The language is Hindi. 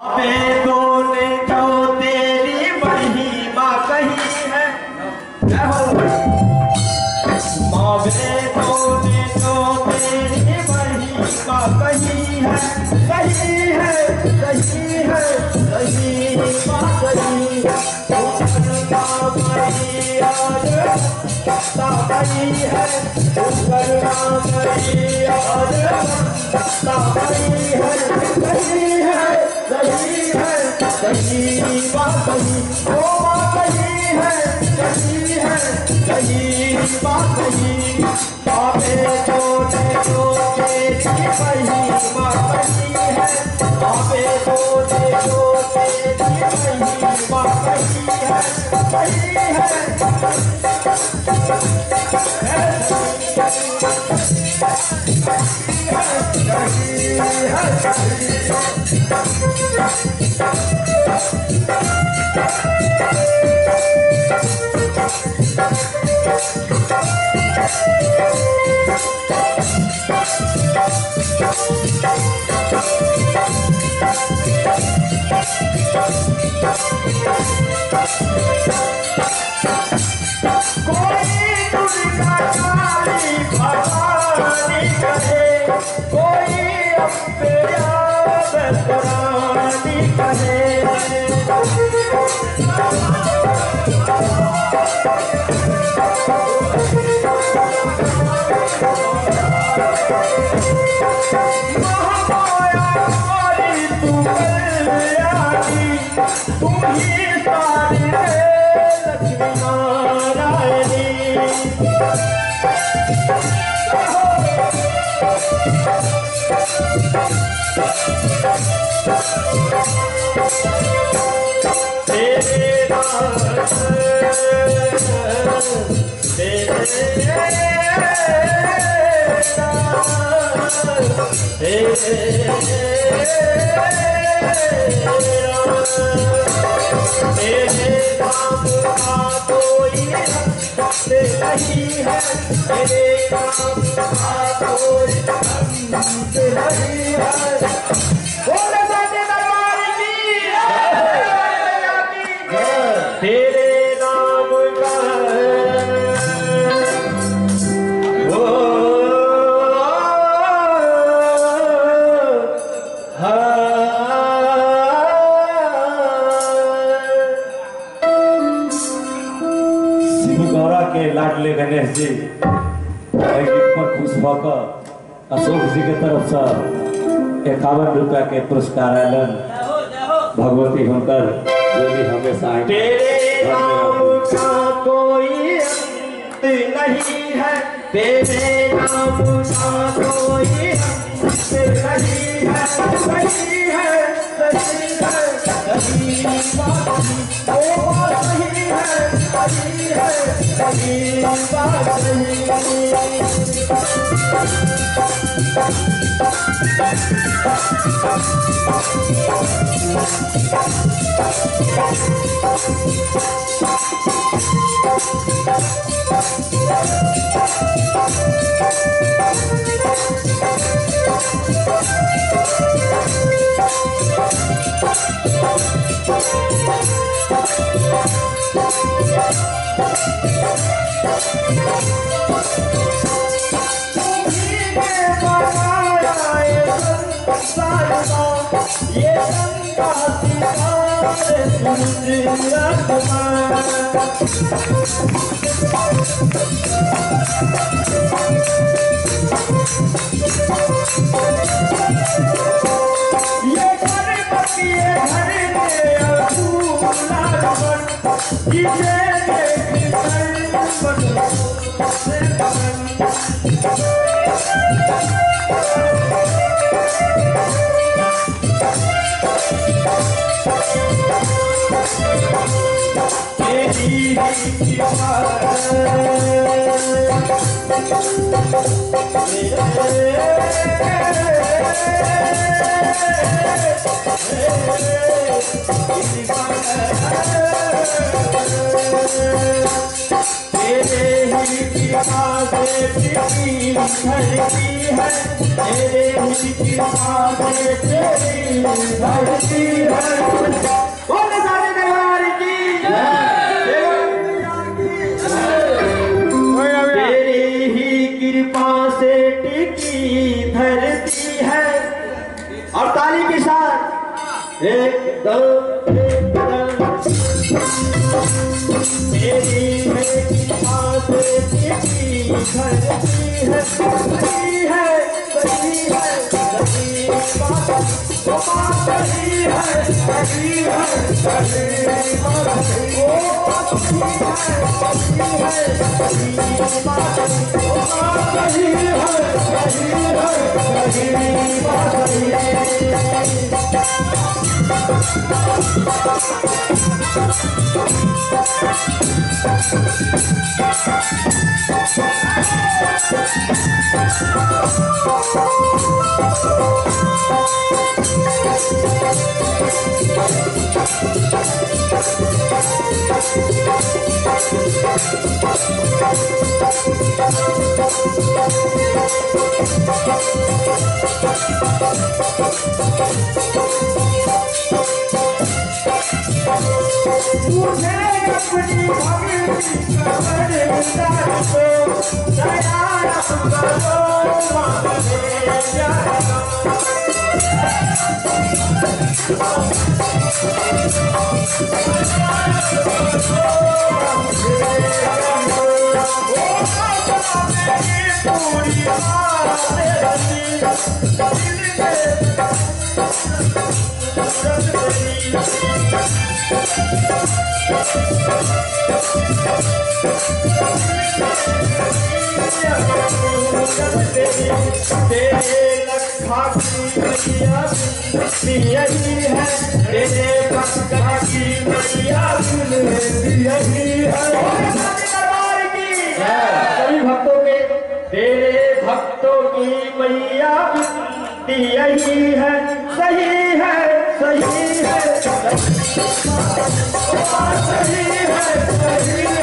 तूने जो तेरी महिमा कही है, माँ तूने जो तेरी महिमा कही है, सही है, सही है, सही बात कही है। सही है, करुणा मई आज सही है, सही है, सही है, सही बात कही, ओ बात कही है, सही है, सही बात कही। बाबे तूने जो तेरी महिमा कही है, बाबे तूने जो तेरी महिमा कही है, सही है, कोई अपने याद पुरानी कहे, महामाया तू कल्याणी, तुम ही सारी लक्ष्मी नारायणी। तेरे नाम का कोई नहीं है, तेरे नाम का कोई नहीं है। बोले साथे दरबार की, तेरे नाम का के लाडले गणेश जी पर खुश होकर अशोक जी के तरफ से 51 रुपया के पुरस्कार आलन। भगवती होकर जो भी हमेशा तेरे नाम का कोई अंत नहीं है, तेरे नाम का कोई अंत नहीं है, सही है, सही है, सही बात ओ सही है, सही है, सही बात ये तेरे ही कृपा से तेरी धरती है, तेरे ही कृपा से तेरी धरती है। बोले सारे दरबार की तेरी ही कृपा से टिकी धरती है। और ताली के साथ एक दो तेरी है कृपा से टिकी धरती है। सही है सही है सही बात, सही है सही है सही बात, सही है सही बात, सही है सही मुझे अपनी भक्ति करो दया करो मांगे जानो। पूरी तेरे लखा की मैया यही है, तेरे भक्ता की मैया यही है। सभी भक्तों के तेरे भक्तों की मैया यही है। सही है सही है सही है सही है